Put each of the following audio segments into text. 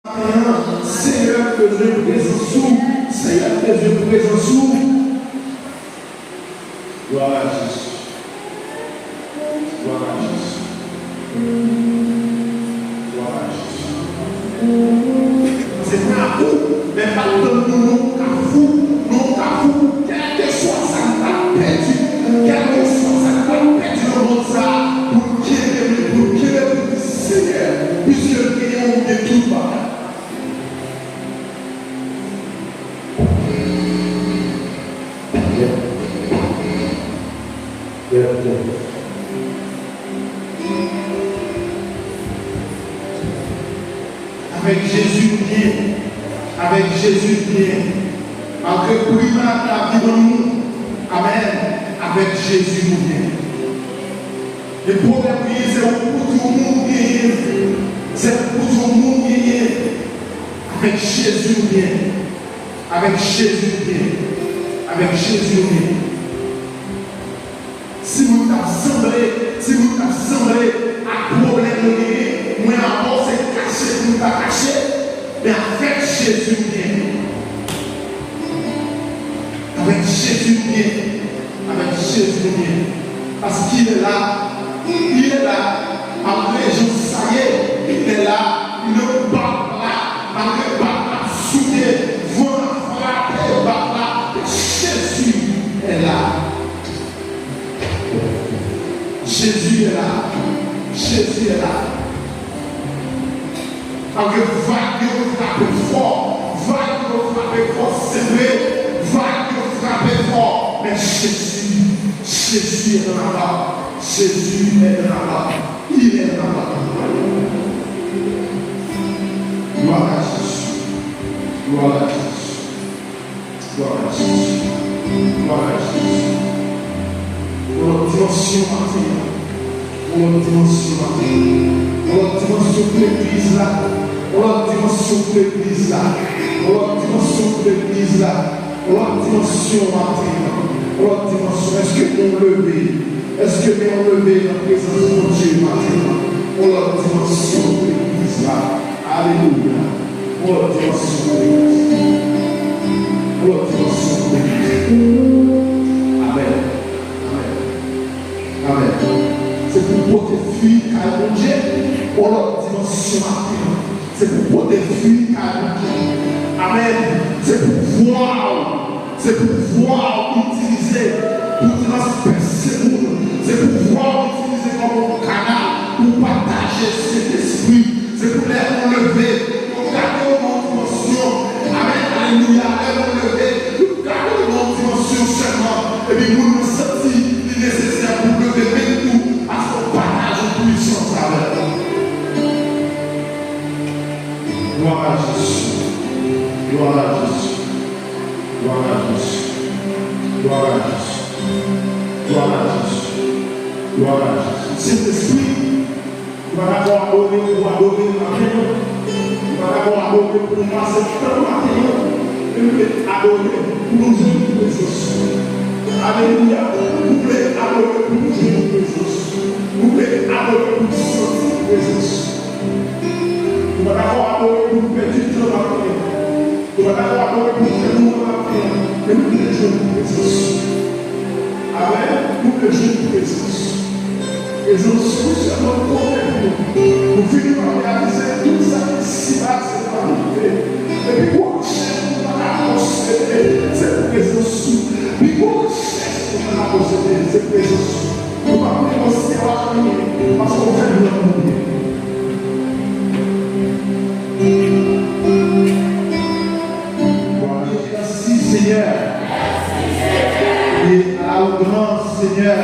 Seigneur, que je présente sous. Seigneur, que je présente sous. Gloire à Jésus. Gloire à Jésus. Gloire à Jésus. C'est pas vous, mais pas de nous, car vous, non, car vous, quel que soit ça qui t'a perdu, quel que soit ça qui t'a perdu dans notre ça, pour qu'il y ait le Seigneur, puisque le Seigneur est tout bas. Avec Jésus bien, avec Jésus bien, malgré le climat de la vie dans nous, amen, avec Jésus bien. Le problème c'est pour tout le monde gagner, c'est pour tout le monde gagner, avec Jésus bien, avec Jésus bien, avec Jésus bien. Si vous t'assemblez, à problème, moi encore c'est caché, vous pas caché, mais avec Jésus bien. Avec Jésus bien. Avec Jésus bien. Parce qu'il est là, malgré Jésus, ça y est, il est là, il ne bat là, malgré bat là, soudé, vent frappé, bat là, Jésus est là. Jésus est là. Jésus est là. Malgré vague qui frappe fort, c'est vrai, vague qui frappe fort, mais Jésus est là. Jésus est là. Il est là. Gloire à Jésus. Gloire à Jésus. Gloire à Jésus. Gloire à Jésus. Pour notre dimension matérielle. Pour notre dimension matérielle. Pour notre dimension de l'église là. Pour notre dimension de l'église là. Pour notre dimension de l'église là. Pour notre dimension matérielle. Pour notre dimension. Est-ce que nous lever? Est-ce que nous lever la présence de Dieu matérielle? Pour notre dimension de l'église là. Alléluia. Pour notre dimension de l'église. Pour notre dimension de l'église. Amen. Amen. C'est pour protéger car mon Dieu, pour notre dimension matérielle. C'est pour protéger car mon Dieu. Amen. C'est pour pouvoir utiliser pour transpercer le monde. C'est pour pouvoir utiliser comme un canal pour partager cet esprit. C'est pour les enlever, pour garder notre dimension. Amen. Alléluia. Les enlever, pour garder notre dimension seulement. Et puis vous nous sentez nécessaire pour lever même tout à son partage de puissance avec nous. Gloire à Jésus. Gloire à Jésus. Gloire à Jésus. Gloire à Jésus. Gloire à Jésus. Gloire à Jésus. Cet esprit, il va d'abord adorer pour adorer le matin. Il va d'abord adorer pour nous passer tout le matin. Et nous voulons adorer pour nous jouer une présence. Alléluia. Vous voulez adorer pour nous jouer une présence. Vous voulez adorer pour nous sentir une présence. Il va d'abord adorer pour nous perdre du temps dans la vie. Il va d'abord adorer pour nous faire nous dans la vie. Et nous voulons jouer une présence. Amen. Nous voulons jouer une présence. Et je suis sur notre problème. Nous finissons par réaliser tout ça ici, là, c'est pas arrivé. Et puis, pour chercher, on va posséder cette présence. Puis, pour chercher, on va posséder cette présence. Nous ne pouvons pas penser à la famille parce qu'on fait de l'amour. Merci Seigneur. Et à la grand Seigneur.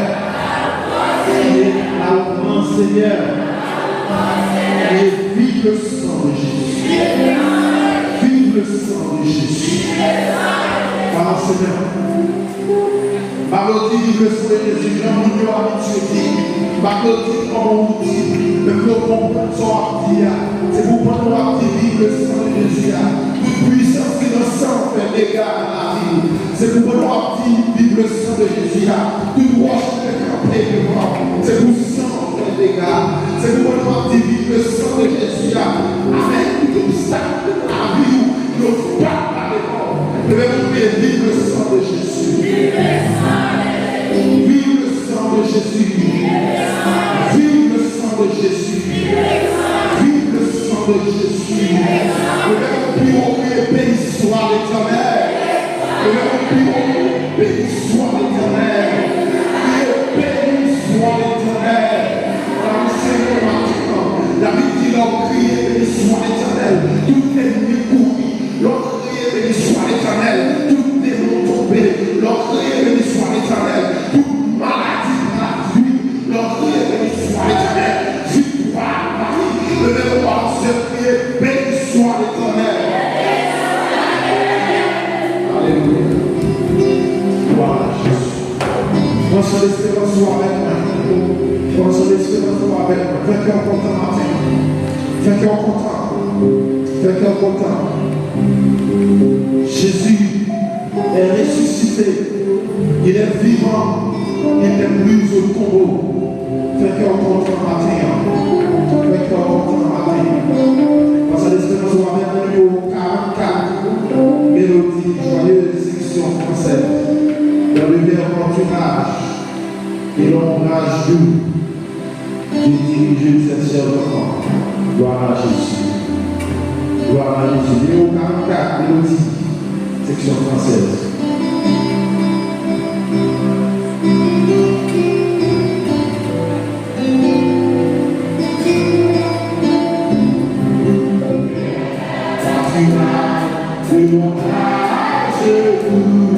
Et à la grand Seigneur. Et vive le sang de Jésus. Vive le sang de Jésus. Par Seigneur. Malodie, vive le sang de Jésus. J'aime nous habitué. Malodie, comme on vous dit. Le corps comprend son artier. C'est pour prendre l'artier, vive le sang de Jésus. Toute puissance qui nous sang fait dégâts dans la vie. C'est pour prendre l'artier, vive le sang de Jésus. Toute roche qui est campée devant. C'est pour sang fait dégâts. C'est pour prendre l'artier, vive le sang de Jésus. Amen. Tout obstacle Jésus. Levez-vous plus haut, criez, béni soit l'Éternel. Levez-vous plus haut, béni soit l'Éternel. Criez, béni soit l'Éternel. Car le Seigneur maintenant, la Bible dit, leur criez, béni soit l'Éternel. Tout ennemi pourri, leur criez, béni soit l'Éternel. Tout démon tombé, leur criez, béni soit l'Éternel. Toute maladie gratuite, leur criez, béni soit l'Éternel. Victoire, Marie, levez-vous par ce crier, béni soit l'Éternel. Alléluia. Gloire à Jésus. Prends son espérance soit avec moi. Prends son espérance soit avec moi. Fais cœur content matin. Fais cœur content. Fais cœur content. Jésus est ressuscité. Il est vivant. Il n'est plus au tombeau. Fais cœur content matin. Fais cœur content matin. Prends son espérance soit avec moi. Numéro 44. Mélodie, joyeuse section française. Dans le verbe pâturage et l'ombrage doux, j'ai dirigé cette chère enfant. Gloire à Jésus. Gloire à Jésus. Numéro 44, mélodie, section française. Pâturage et l'ombrage doux.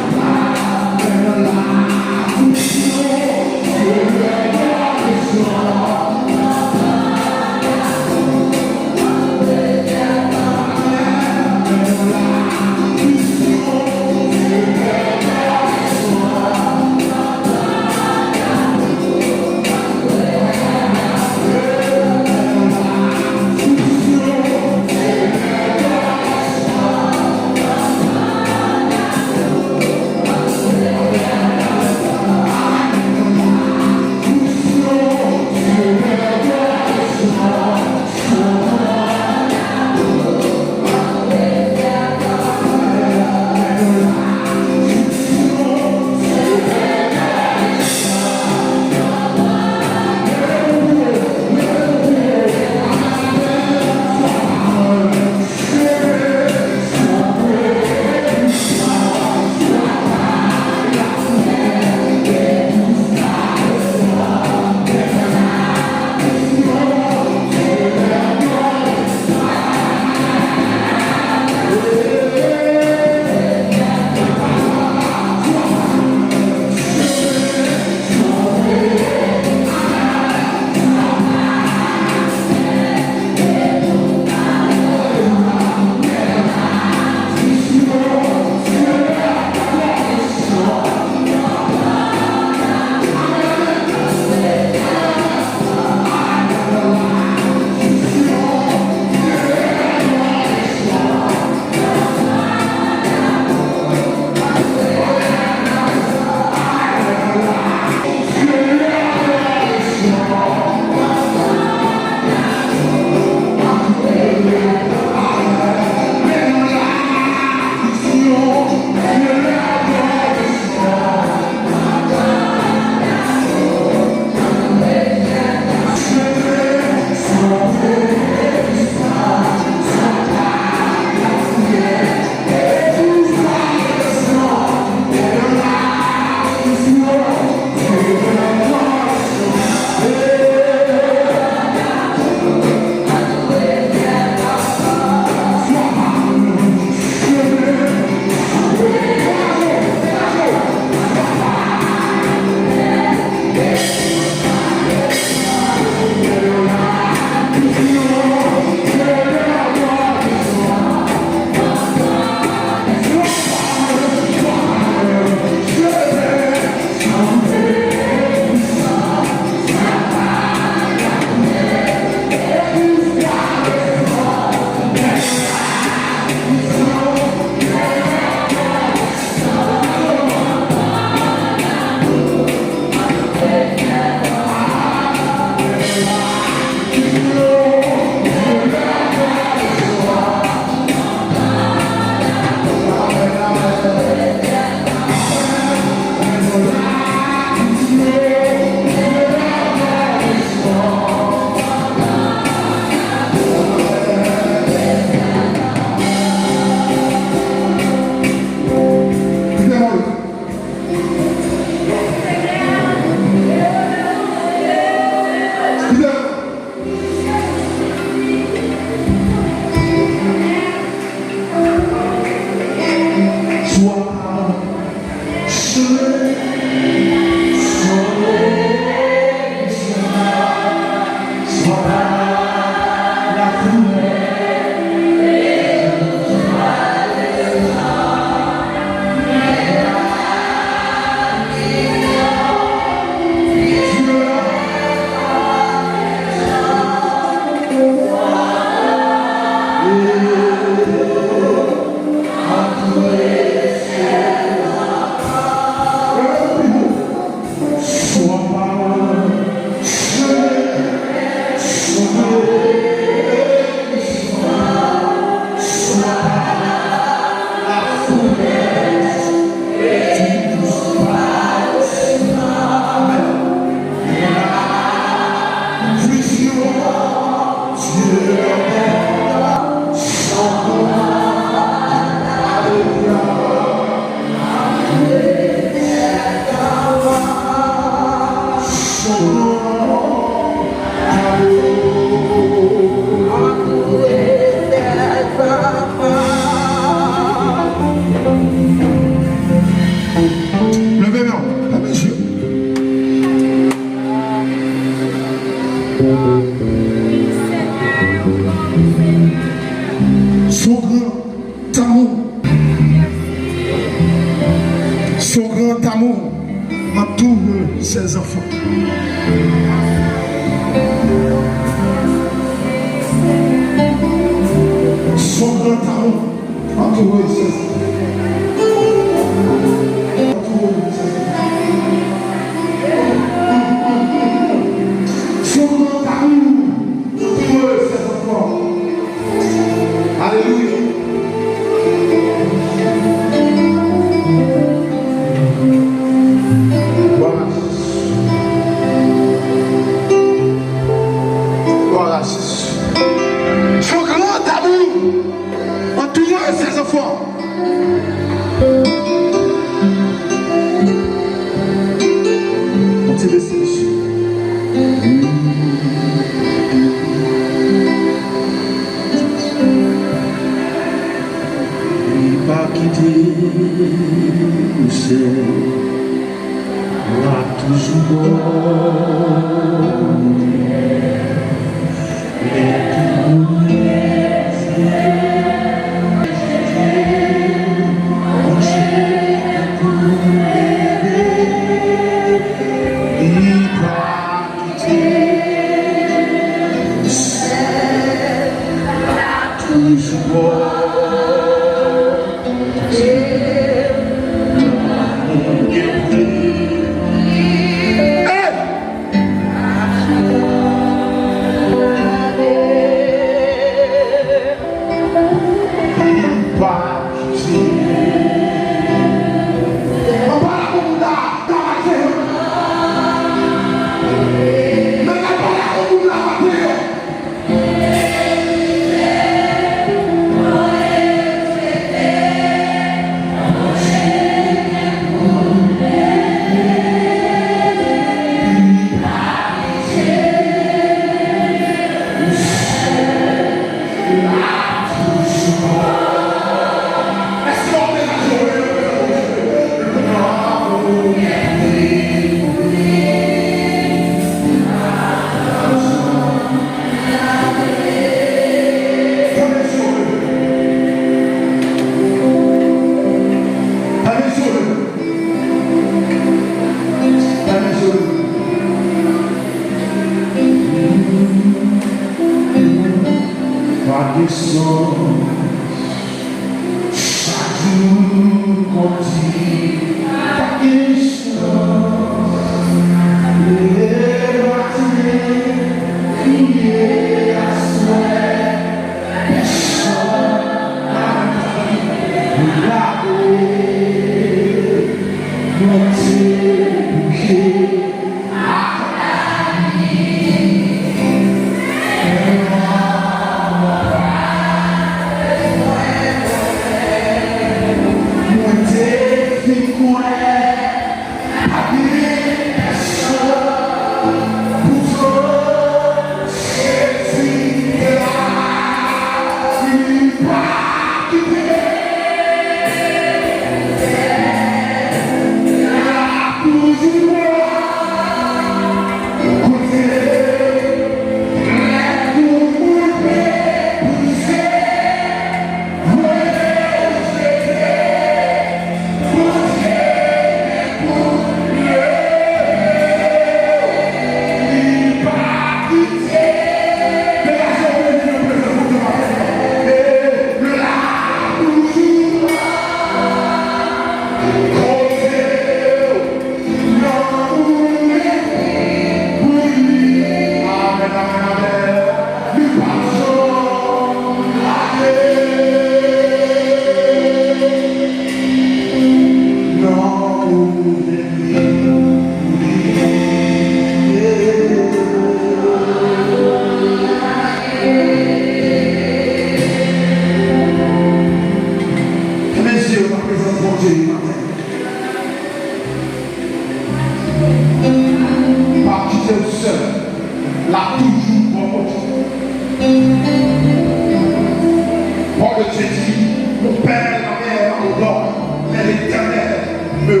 Le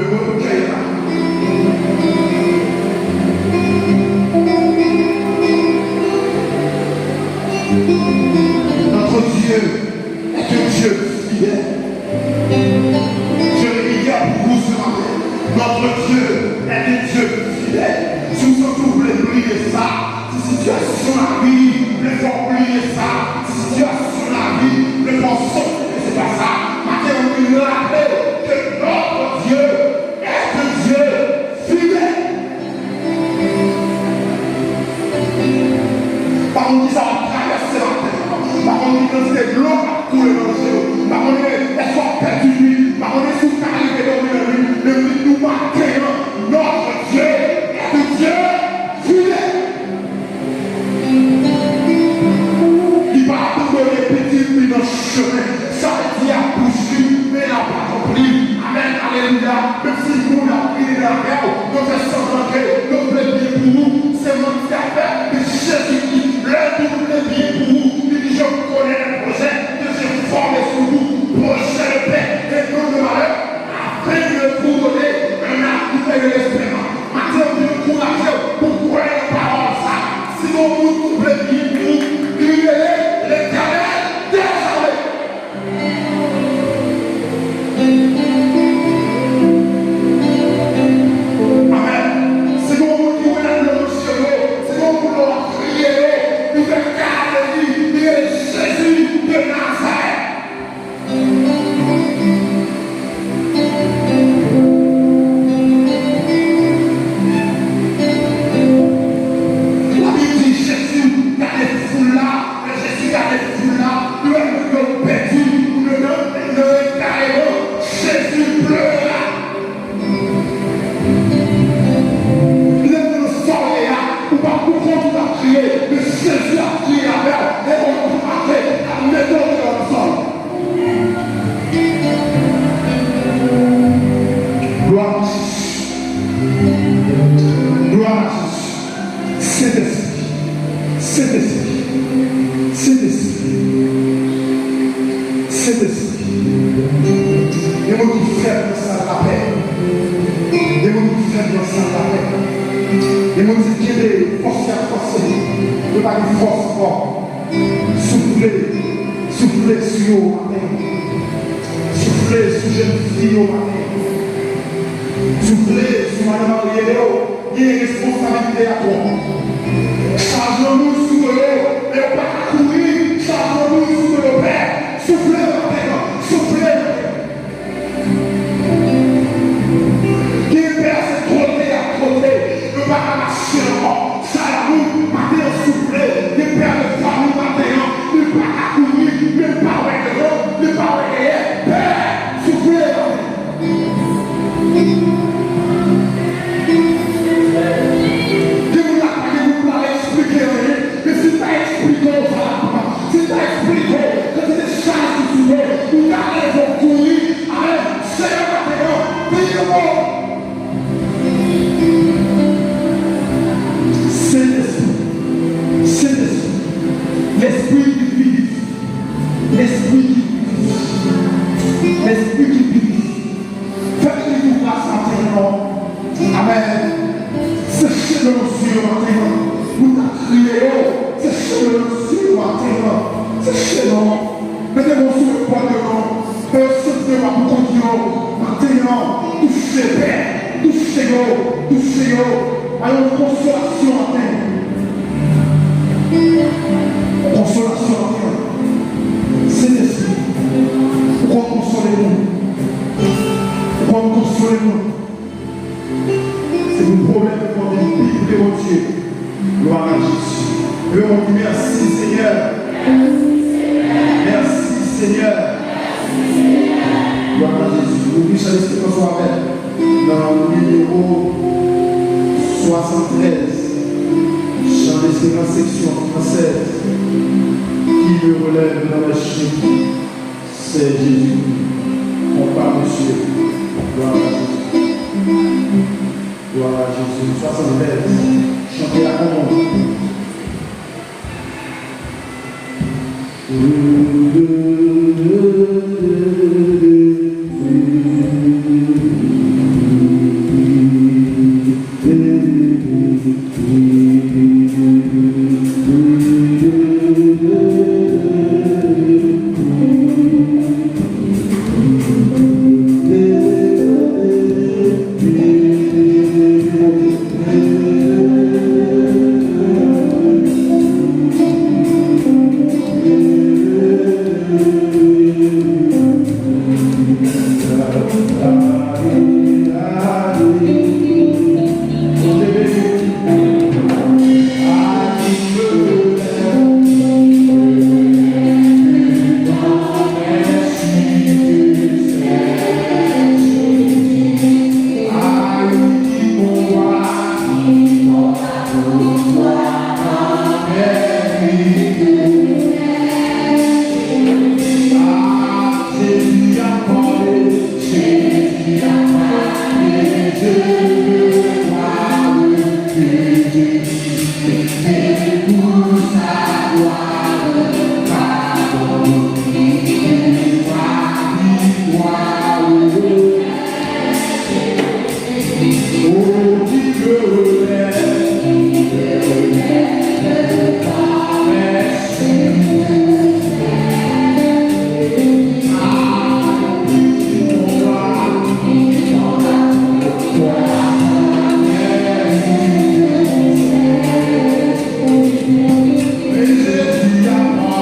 traversé la terre. Par contre, il est de l'eau à couler dans le ciel. Par contre, elle soit perdue. Par contre, sous ta arrivée dans le but nous marquons. Notre Dieu est un Dieu fidèle. Il va abandonner petit lui dans le chemin. Ça veut dire à poursuivre, mais n'a pas compris. Amen, alléluia. Même si nous l'avons pris dans la terre, nous faisons semblant que nous plaît bien pour nous. C'est mon affaire de Jésus-Christ. L'un de nous plaît bien pour nous. Il dit, je connais le projet que j'ai formé sur vous. Projet de paix et non de malheur. Après de vous donner un arbre de l'espérance. Maintenant, vous nous encouragez pour croire la parole ça. Sinon, vous plaît bien pour nous. Criez l'Éternel désormais. Amen. C'est comme vous qui voulez le monsieur, c'est comme vous leur criez, vous faites garder, il est Jésus de Nazareth. La Bible dit Jésus, gardez fou là, Jésus gardez fou là, nous avons perdu, nous ne carrément, Jésus pleura. Ou pas pour qu'on a crié, mais Jésus a crié la mer, et on peut marquer la maison de l'ensemble. Gloire à Jésus. Gloire à Jésus. Saint-Esprit. Saint-Esprit. Saint-Esprit. Saint-Esprit. Et moi qui fais dans ça la paix. Et moi qui fais dans ça la paix. Et moi qui dis des forces à forcer, ne pas de force forte. Soufflez, soufflez sur vous matin. Soufflez sur jeune fille au matin. Soufflez sur madame Ariélo. Il y a une responsabilité à toi. Chargeons-nous sous l'eau et on va courir. Chargeons-nous sous le Père. Soufflez matin, soufflez. Qui perd cette côté à côté. Ne pas marcher encore. Ça la route, matin soufflé, des pères de famille matin, ne pas courir, ne pas ouais de ne pas ouais père, soufflé. Vous l'avez expliqué, mais si tu as expliqué, si tu as expliqué que c'est des chances que tu veux, vous allez vous courir, allez, c'est le matin, payez-moi. Saint-Esprit, l'Esprit qui vivifie, l'Esprit qui vivifie, l'Esprit qui vivifie. Faites-lui nous grâce maintenant. Amen. Séchez nos yeux maintenant. Nous t'accrions. Séchez nos yeux maintenant. Séchez-nous. Mettez-nous sur le poids de nous. Faites ma pour maintenant. Touchez Père. Touchez-nous. Touchez-nous. Allons consolation maintenant. Consolation enfin. Saint-Esprit, pourquoi consolez-nous? Pourquoi consolez-nous? C'est le problème de notre vie de mon Dieu. Gloire à Jésus. Gloire à Dieu. Merci Seigneur. Merci Seigneur. Gloire à Jésus. Nous puissions rester comme ça dans le numéro 73. Chant d'espérance section française qui me relève dans le chiffre, c'est Jésus. On parle monsieur. Gloire à Jésus. Gloire à Jésus. 73. Chantez la commande.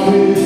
Oh,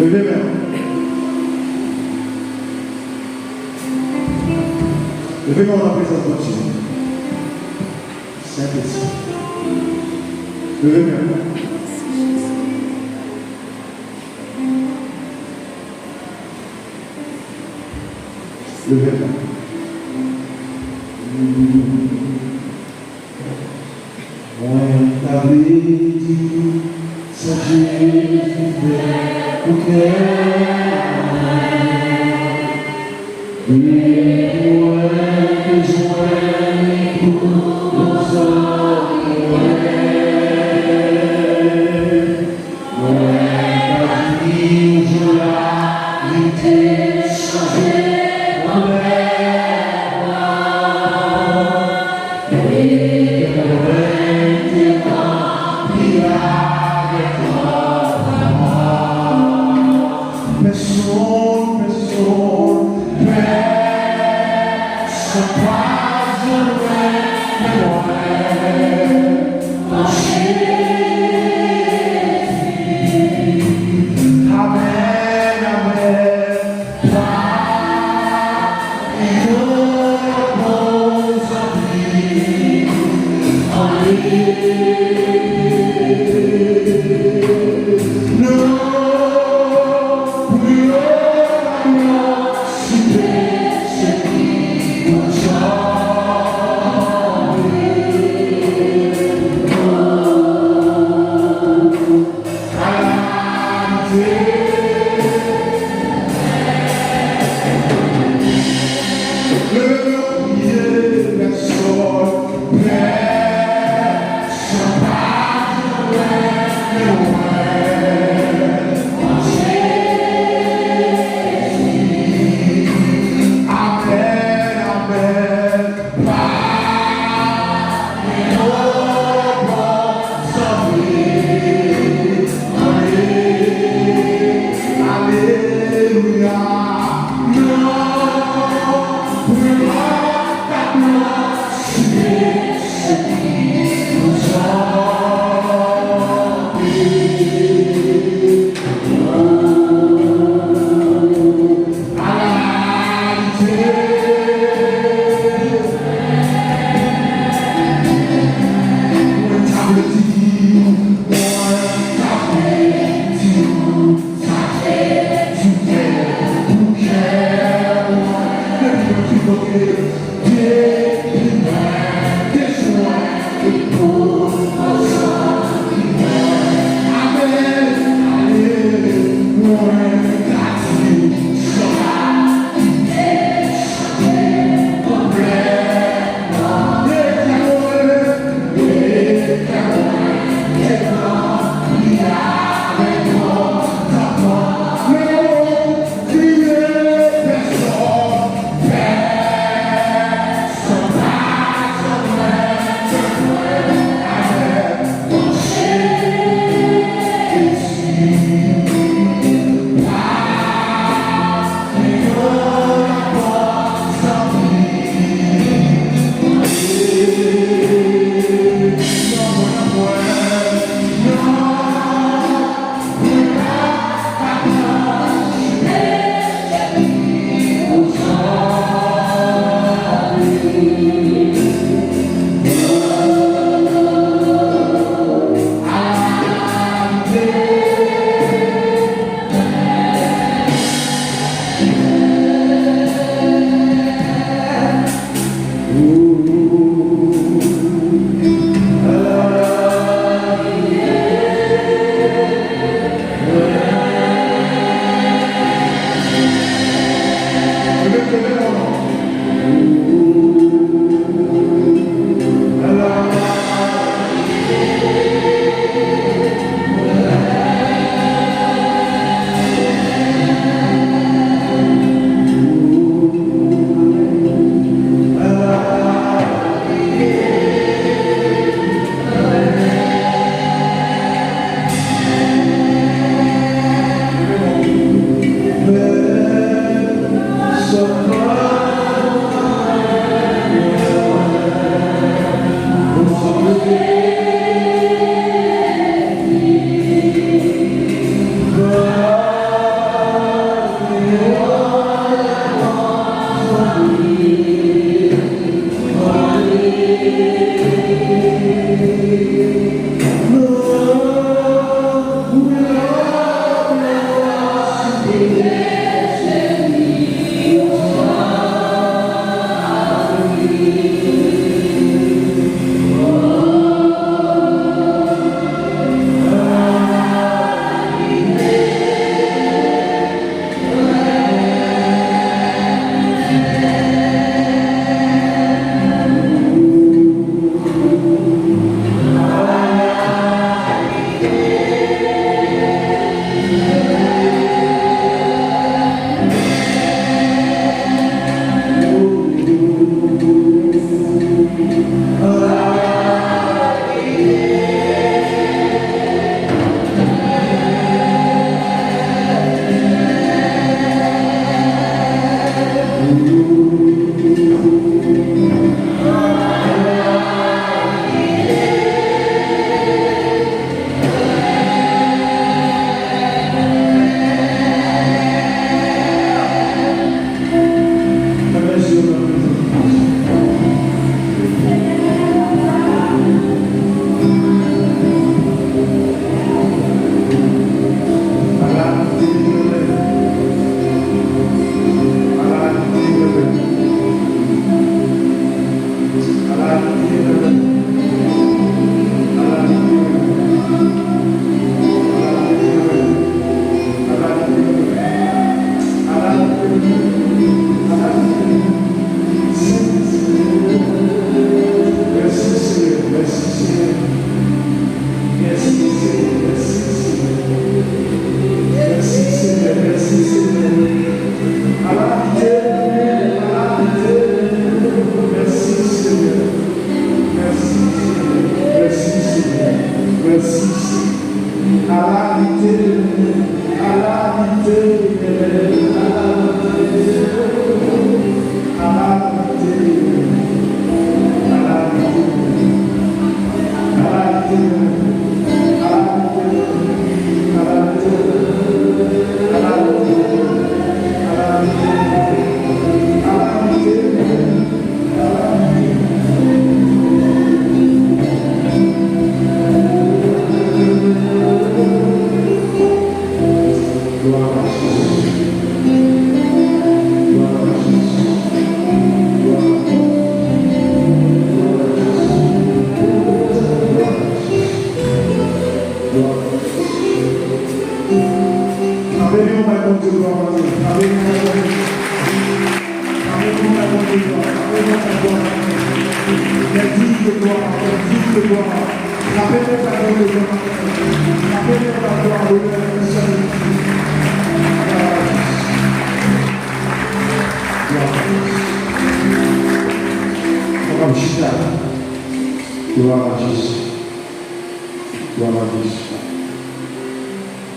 Levez maintenant. Levez maintenant la présence de Dieu. Saint-Esprit. Levez maintenant. Levez maintenant. When I lead you, such a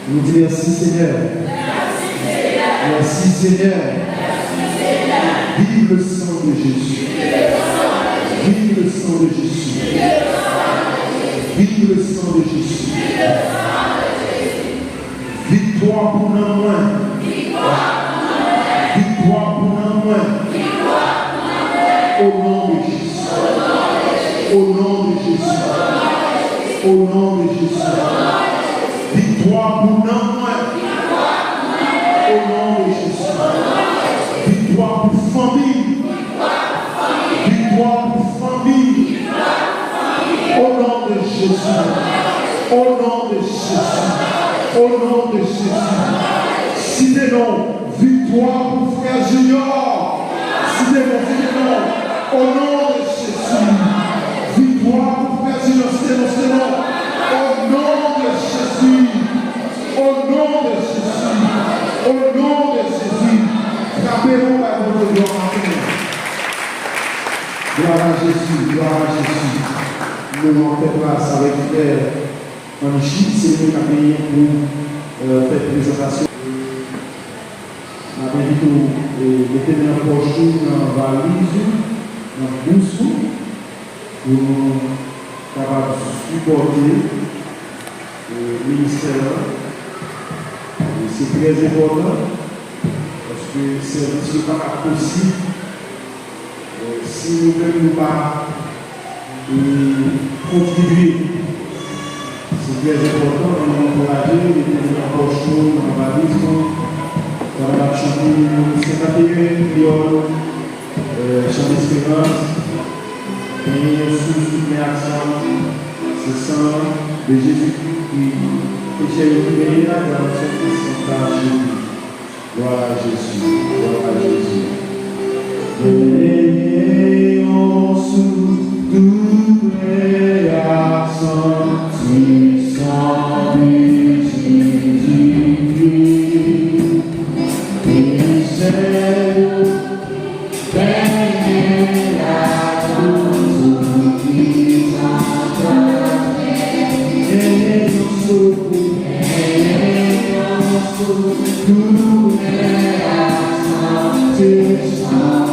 Nous disons merci Seigneur. Merci Seigneur. Vive le sang de Jésus. Vive le sang de Jésus. Vive le sang de Jésus. Victoire pour nous moins. Victoire pour nous moins. Au nom de Jésus. Au nom de Jésus. Au nom de Jésus. Victoire pour nous moins. Au nom de Jésus. Victoire pour famille. Victoire pour famille. Au nom de Jésus. Au nom de Jésus. Au nom de Jésus. Citez-nous. Victoire pour frère Junior. Citez-nous. Au nom de Jésus. Victoire pour frère Junior. Citez-nous. Au nom de Jésus. Au nom de Jésus. Au nom de Jésus. Frappez-nous par votre gloire. Gloire à Jésus. Gloire à Jésus. Nous allons faire place avec frère Angie. C'est nous qui avons payé pour faire présentation. Nous avons dit que nous mettons dans la poche, dans la valise, dans la bouche, pour nous capables de supporter le ministère. C'est très important parce que c'est pas possible si nous ne pouvons pas contribuer. C'est très important de nous encourager, de nous approcher dans la valise, dans la chanter 51 prières, chanter espérance, et sous l'accent, c'est ça de Jésus qui est là dans cette question. Gloire à Jésus. Gloire à Jésus. Veillons sous toute création, puissant Jésus-Christ. Michel, veillez à tous qui s'entendent. Veillons sous toute création, puissant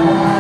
Amen.